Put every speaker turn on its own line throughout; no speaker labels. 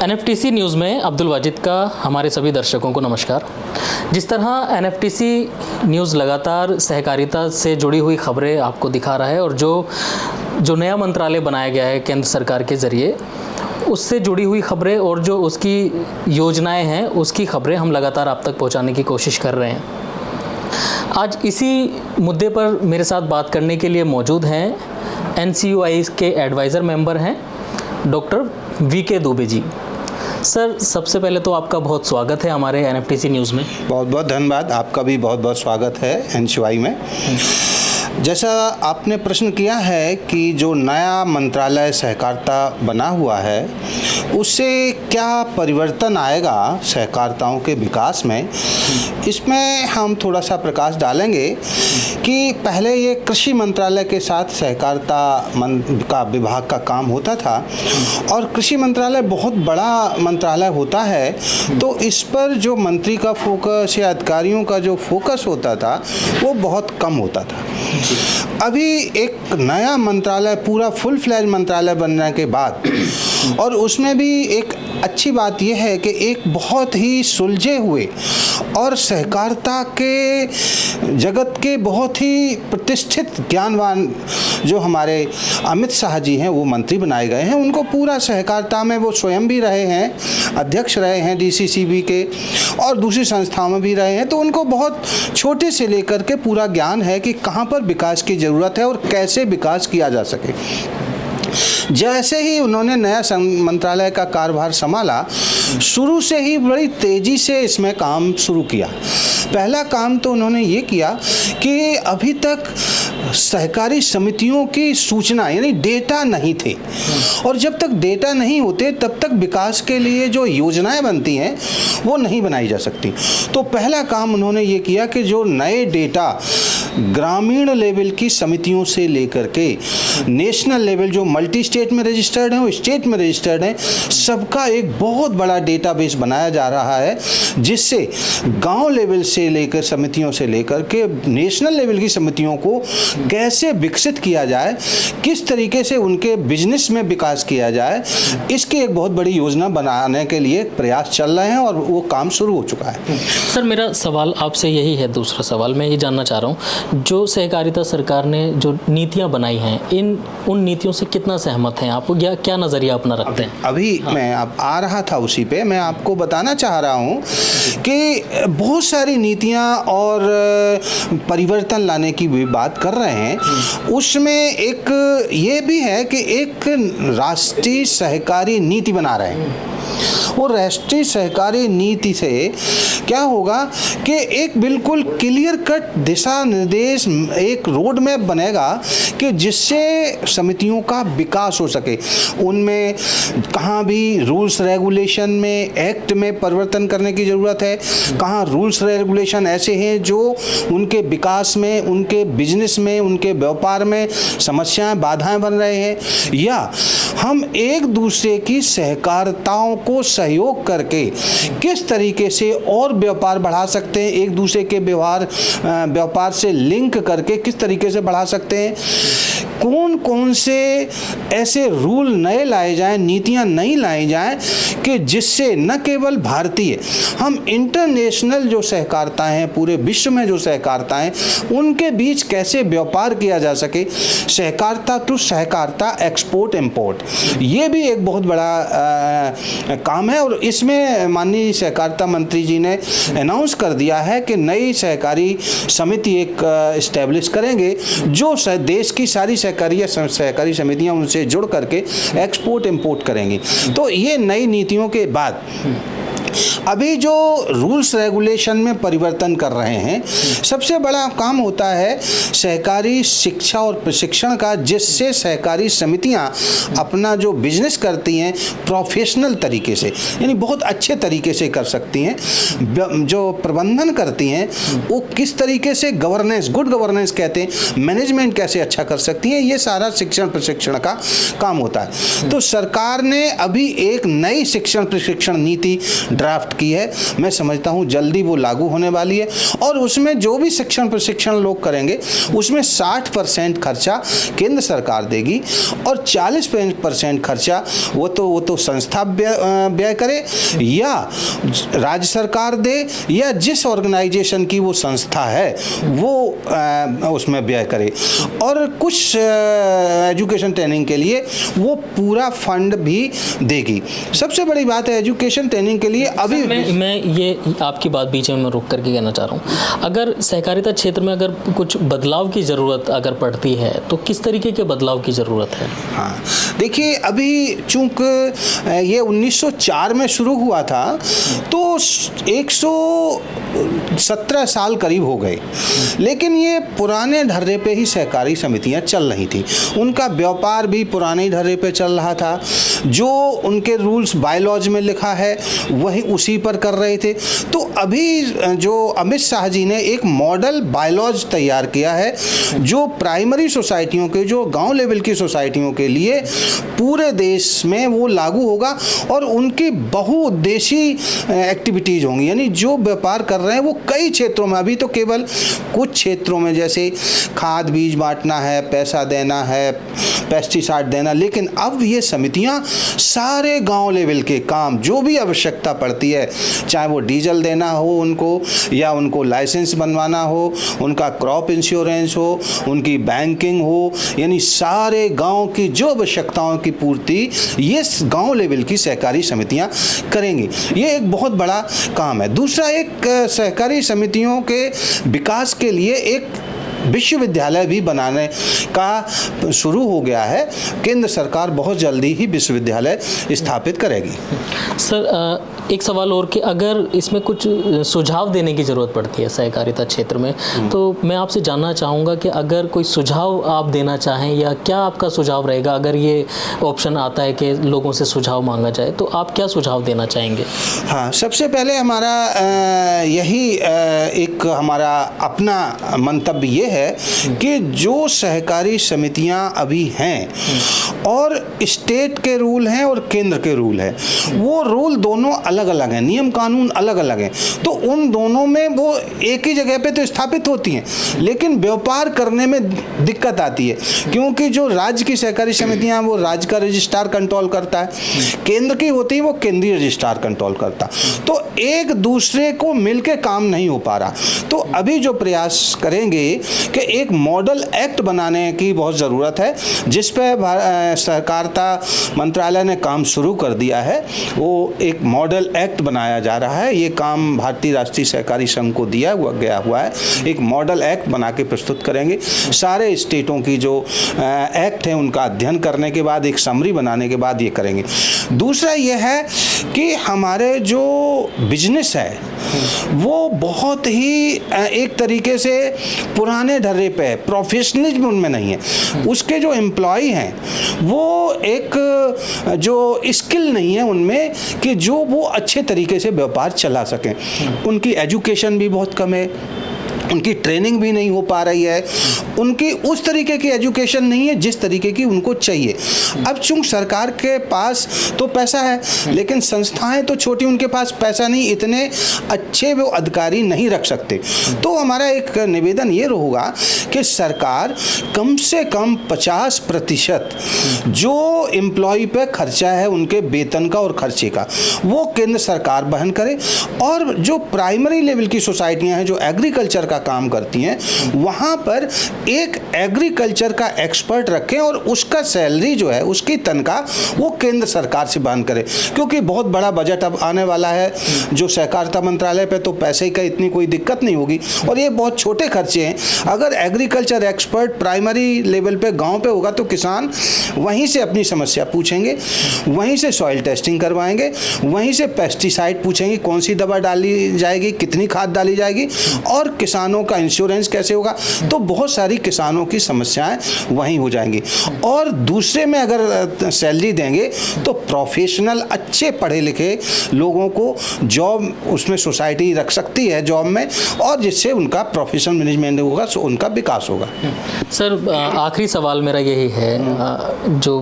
एनएफटीसी news में अब्दुल वाजिद का हमारे सभी दर्शकों को नमस्कार। जिस तरह एनएफटीसी न्यूज़ लगातार सहकारिता से जुड़ी हुई खबरें आपको दिखा रहा है और जो नया मंत्रालय बनाया गया है केंद्र सरकार के ज़रिए, उससे जुड़ी हुई खबरें और जो उसकी योजनाएं हैं उसकी खबरें हम लगातार आप तक पहुंचाने की कोशिश कर रहे हैं। आज इसी मुद्दे पर मेरे साथ बात करने के लिए मौजूद हैं एनसीयूआई के एडवाइज़र मेंबर हैं doctor VK Dubey ji. Sir, सबसे पहले तो आपका बहुत स्वागत है हमारे एनएफटीसी न्यूज़ में।
बहुत बहुत धन्यवाद, आपका भी बहुत बहुत स्वागत है एनसीयूआई में। जैसा आपने प्रश्न किया है कि जो नया मंत्रालय सहकारिता बना हुआ है उससे क्या परिवर्तन आएगा सहकारिताओं के विकास में, इसमें हम थोड़ा सा प्रकाश डालेंगे कि पहले ये कृषि मंत्रालय के साथ सहकारिता का विभाग का काम होता था और कृषि मंत्रालय बहुत बड़ा मंत्रालय होता है, तो इस पर जो मंत्री का फोकस या अधिकारियों का जो फोकस होता था वो बहुत कम होता था। अभी एक नया मंत्रालय पूरा फुल फ्लैज मंत्रालय बनने के बाद और उसमें भी एक अच्छी बात यह है कि एक बहुत ही सुलझे हुए और सहकारिता के जगत के बहुत ही प्रतिष्ठित ज्ञानवान जो हमारे अमित शाह जी हैं वो मंत्री बनाए गए हैं। उनको पूरा सहकारिता में वो स्वयं भी रहे हैं, अध्यक्ष रहे हैं डीसीसीबी के और दूसरी संस्थाओं में भी रहे हैं, तो उनको बहुत छोटे से लेकर के पूरा ज्ञान है कि कहाँ पर विकास की ज़रूरत है और कैसे विकास किया जा सके। जैसे ही उन्होंने नया मंत्रालय का कार्यभार संभाला, शुरू से ही बड़ी तेज़ी से इसमें काम शुरू किया। पहला काम तो उन्होंने ये किया कि अभी तक सहकारी समितियों की सूचना यानी डेटा नहीं थे और जब तक डेटा नहीं होते तब तक विकास के लिए जो योजनाएं बनती हैं वो नहीं बनाई जा सकती। तो पहला काम उन्होंने ये किया कि जो नए डेटा ग्रामीण लेवल की समितियों से लेकर के नेशनल लेवल जो मल्टी स्टेट में रजिस्टर्ड हैं, स्टेट में रजिस्टर्ड हैं, सबका एक बहुत बड़ा डेटाबेस बनाया जा रहा है, जिससे गांव लेवल से लेकर समितियों से लेकर के नेशनल लेवल की समितियों को कैसे विकसित किया जाए, किस तरीके से उनके बिजनेस में विकास किया जाए, इसकी एक बहुत बड़ी योजना बनाने के लिए प्रयास चल रहे हैं और वो काम शुरू हो चुका है।
सर, मेरा सवाल आपसे यही है, दूसरा सवाल मैं ये जानना चाह रहा हूँ, जो सहकारिता सरकार ने जो नीतियाँ बनाई हैं उन नीतियों से कितना सहमत हैं आप, या क्या नज़रिया अपना रखते हैं?
अभी मैं अब आ रहा था उसी पे, मैं आपको बताना चाह रहा हूँ कि बहुत सारी नीतियाँ और परिवर्तन लाने की भी बात कर रहे हैं। उसमें एक ये भी है कि एक राष्ट्रीय सहकारी नीति बना रहे हैं। वो राष्ट्रीय सहकारी नीति से क्या होगा कि एक बिल्कुल क्लियर कट दिशा निर्देश, एक रोड मैप बनेगा कि जिससे समितियों का विकास हो सके। उनमें कहाँ भी रूल्स रेगुलेशन में, एक्ट में परिवर्तन करने की ज़रूरत है, कहाँ रूल्स रेगुलेशन ऐसे हैं जो उनके विकास में, उनके बिजनेस में, उनके व्यापार में समस्याएं, बाधाएं बन रहे हैं, या हम एक दूसरे की सहकारिताओं को सहयोग करके किस तरीके से और व्यापार बढ़ा सकते हैं, एक दूसरे के व्यापार से लिंक करके किस तरीके से बढ़ा सकते हैं, कौन कौन से ऐसे रूल नए लाए जाएं, नीतियां नई लाई जाएं कि जिससे न केवल भारतीय, हम इंटरनेशनल जो सहकारिता हैं, पूरे विश्व में जो सहकारिता हैं, उनके बीच कैसे व्यापार किया जा सके। सहकारिता टू सहकारिता, एक्सपोर्ट इंपोर्ट, ये भी एक बहुत बड़ा काम है और इसमें माननीय सहकारिता मंत्री जी ने अनाउंस कर दिया है कि नई सहकारी समिति एक इस्टेब्लिश करेंगे जो देश की सारी सहकारी समितियां उनसे जुड़ करके एक्सपोर्ट इंपोर्ट करेंगी। तो ये नई नीतियों के बाद अभी जो रूल्स रेगुलेशन में परिवर्तन कर रहे हैं, सबसे बड़ा काम होता है सहकारी शिक्षा और प्रशिक्षण का, जिससे सहकारी समितियां अपना जो बिजनेस करती हैं प्रोफेशनल तरीके से, यानी बहुत अच्छे तरीके से कर सकती हैं। जो प्रबंधन करती हैं वो किस तरीके से गवर्नेंस, गुड गवर्नेंस कहते हैं, मैनेजमेंट कैसे अच्छा कर सकती हैं, ये सारा शिक्षण प्रशिक्षण का काम होता है। तो सरकार ने अभी एक नई शिक्षण प्रशिक्षण नीति ड्राफ्ट की है, मैं समझता हूँ जल्दी वो लागू होने वाली है। और उसमें जो भी शिक्षण प्रशिक्षण लोग करेंगे उसमें 60% खर्चा केंद्र सरकार देगी और 40% खर्चा वो तो संस्था व्यय करे या राज्य सरकार दे या जिस ऑर्गेनाइजेशन की वो संस्था है वो उसमें व्यय करे। और कुछ एजुकेशन ट्रेनिंग के लिए वो पूरा फंड भी देगी। सबसे बड़ी बात है एजुकेशन ट्रेनिंग के लिए अभी
मैं ये आपकी बात बीच में रोक करके कहना चाह रहा हूँ, अगर सहकारिता क्षेत्र में अगर कुछ बदलाव की ज़रूरत अगर पड़ती है तो किस तरीके के बदलाव की ज़रूरत है?
हाँ, देखिए अभी चूँकि ये 1904 में शुरू हुआ था तो 117 साल करीब हो गए, लेकिन ये पुराने ढर्रे पे ही सहकारी समितियां चल रही थी। उनका व्यापार भी पुराने ढर्रे पे चल रहा था, जो उनके रूल्स बायलॉज में लिखा है वही उसी पर कर रहे थे। तो अभी जो अमित शाह जी ने एक मॉडल बायलॉज तैयार किया है जो प्राइमरी सोसाइटियों के, जो गांव लेवल की सोसाइटियों के लिए पूरे देश में वो लागू होगा और उनकी बहुउद्देशीय एक्टिविटीज़ होंगी। यानी जो व्यापार कर रहे हैं वो कई क्षेत्रों में, अभी तो केवल कुछ क्षेत्रों में जैसे खाद बीज बांटना है, पैसा देना है, पेस्टिसाइड देना, लेकिन अब ये समितियां सारे गांव लेवल के काम जो भी आवश्यकता पड़ती है, चाहे वो डीजल देना हो उनको या उनको लाइसेंस बनवाना हो, उनका क्रॉप इंश्योरेंस हो, उनकी बैंकिंग हो, यानी सारे गांव की जो आवश्यकताओं की पूर्ति ये गांव लेवल की सहकारी समितियां करेंगी। ये एक बहुत बड़ा काम है। दूसरा, एक सहकारी समितियों के विकास के लिए एक विश्वविद्यालय भी बनाने का शुरू हो गया है। केंद्र सरकार बहुत जल्दी ही विश्वविद्यालय स्थापित करेगी।
सर, एक सवाल और कि अगर इसमें कुछ सुझाव देने की ज़रूरत पड़ती है सहकारिता क्षेत्र में, तो मैं आपसे जानना चाहूँगा कि अगर कोई सुझाव आप देना चाहें या क्या आपका सुझाव रहेगा अगर ये ऑप्शन आता है कि लोगों से सुझाव मांगा जाए, तो आप क्या सुझाव देना चाहेंगे?
हाँ, सबसे पहले हमारा यही एक हमारा अपना मंतव्य ये है कि जो सहकारी समितियां अभी हैं और स्टेट के रूल हैं और केंद्र के रूल हैं, वो रूल दोनों अलग अलग हैं, नियम कानून अलग अलग हैं। तो उन दोनों में वो एक ही जगह पे तो स्थापित होती हैं, लेकिन व्यापार करने में दिक्कत आती है, क्योंकि जो राज्य की सहकारी समितियां वो राज्य का रजिस्ट्रार कंट्रोल करता है, केंद्र की होती है वो केंद्रीय रजिस्ट्रार कंट्रोल करता, तो एक दूसरे को मिलके काम नहीं हो पा रहा। तो अभी जो प्रयास करेंगे कि एक मॉडल एक्ट बनाने की बहुत ज़रूरत है, जिस पर सहकारिता मंत्रालय ने काम शुरू कर दिया है। वो एक मॉडल एक्ट बनाया जा रहा है। ये काम भारतीय राष्ट्रीय सहकारी संघ को दिया गया हुआ है। एक मॉडल एक्ट बना के प्रस्तुत करेंगे। सारे स्टेटों की जो एक्ट है उनका अध्ययन करने के बाद एक समरी बनाने के बाद ये करेंगे। दूसरा ये है कि हमारे जो बिजनेस है वो बहुत ही एक तरीके से पुराने ढर्रे पे है, प्रोफेशनलिज्म उनमें नहीं है। उसके जो एम्प्लॉय हैं वो एक जो स्किल नहीं है उनमें कि जो वो अच्छे तरीके से व्यापार चला सकें। उनकी एजुकेशन भी बहुत कम है, उनकी ट्रेनिंग भी नहीं हो पा रही है, उनकी उस तरीके की एजुकेशन नहीं है जिस तरीके की उनको चाहिए। अब चूंकि सरकार के पास तो पैसा है, लेकिन संस्थाएं तो छोटी, उनके पास पैसा नहीं, इतने अच्छे वो अधिकारी नहीं रख सकते। तो हमारा एक निवेदन ये होगा कि सरकार कम से कम 50% जो एम्प्लॉय पे खर्चा है उनके वेतन का और खर्चे का वो केंद्र सरकार वहन करे, और जो प्राइमरी लेवल की सोसाइटियां हैं जो एग्रीकल्चर का काम करती हैं वहां पर एक एग्रीकल्चर का एक्सपर्ट रखें और उसका सैलरी जो है उसकी तनख्वाह वो केंद्र सरकार से वहन करे। क्योंकि बहुत बड़ा बजट अब आने वाला है जो सहकारिता मंत्रालय पे, तो पैसे का इतनी कोई दिक्कत नहीं होगी और ये बहुत छोटे खर्चे हैं। अगर एग्रीकल्चर एक्सपर्ट प्राइमरी लेवल पे गांव पे होगा तो किसान वहीं से अपनी समस्या पूछेंगे, वहीं से सॉइल टेस्टिंग करवाएंगे, वहीं से पेस्टिसाइड पूछेंगे कौन सी दवा डाली जाएगी, कितनी खाद डाली जाएगी, और किसान किसानों का इंश्योरेंस कैसे होगा, तो बहुत सारी किसानों की समस्याएं वहीं हो जाएंगी। और दूसरे में अगर सैलरी देंगे तो प्रोफेशनल अच्छे पढ़े लिखे लोगों को जॉब उसमें सोसाइटी रख सकती है जॉब में, और जिससे उनका प्रोफेशनल मैनेजमेंट होगा, उनका विकास होगा।
सर आखिरी सवाल मेरा यही है, जो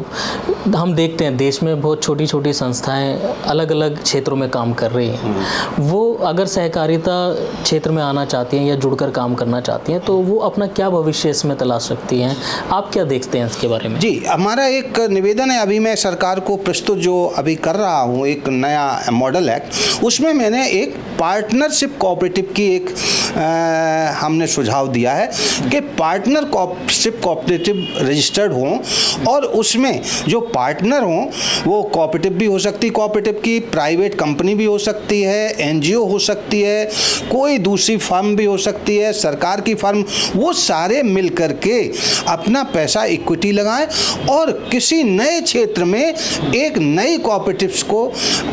हम देखते हैं देश में बहुत छोटी छोटी संस्थाएं अलग अलग क्षेत्रों में काम कर रही हैं, वो अगर सहकारिता क्षेत्र में आना चाहती हैं या जुड़कर काम करना चाहती हैं तो वो अपना क्या भविष्य इसमें तलाश सकती हैं, आप क्या देखते हैं इसके बारे में?
जी, हमारा एक निवेदन है, अभी मैं सरकार को प्रस्तुत जो अभी कर रहा हूँ एक नया मॉडल एक्ट, उसमें मैंने एक पार्टनरशिप कोऑपरेटिव की एक हमने सुझाव दिया है कि पार्टनरशिप कोऑपरेटिव रजिस्टर्ड हों, और उसमें जो पार्टनर हों वो कोऑपरेटिव भी हो सकती, कोऑपरेटिव की प्राइवेट कंपनी भी हो सकती है, एनजीओ हो सकती है, कोई दूसरी फर्म भी हो सकती है, सरकार की फर्म, वो सारे मिल करके अपना पैसा इक्विटी लगाएं और किसी नए क्षेत्र में एक नई कोऑपरेटिव्स को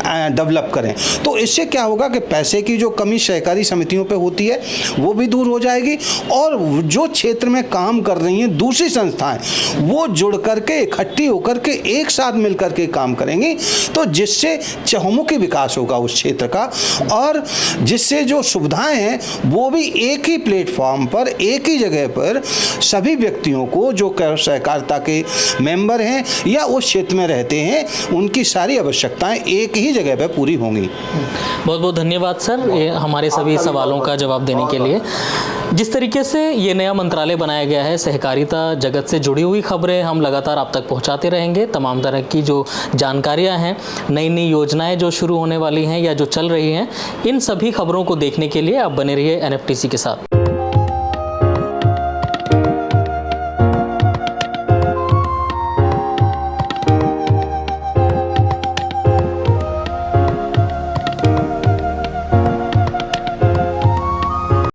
डेवलप करें। तो इससे क्या होगा कि पैसे की जो कमी सहकारी समितियों पे होती है वो भी दूर हो जाएगी, और जो क्षेत्र में काम कर रही हैं दूसरी संस्थाएं वो जुड़ करके इकट्ठी होकर के एक साथ मिल करके काम करेंगी, तो जिससे चहुमुखी विकास होगा उस क्षेत्र का, और जिससे जो सुविधाएं हैं वो भी एक ही प्लेटफॉर्म पर एक ही जगह पर सभी व्यक्तियों को जो सहकारिता के मेंबर हैं या उस क्षेत्र में रहते हैं उनकी सारी आवश्यकताएं एक ही जगह पर पूरी होंगी।
बहुत बहुत धन्यवाद सर ये हमारे सभी सवालों का जवाब देने के लिए। जिस तरीके से ये नया मंत्रालय बनाया गया है, सहकारिता जगत से जुड़ी हुई खबरें हम लगातार आप तक पहुंचाते रहेंगे। तमाम तरह की जो जानकारियां हैं, नई नई योजनाएं जो शुरू होने वाली हैं या जो चल रही हैं, इन सभी खबरों को देखने के लिए आप बने रहिए NFTC के साथ।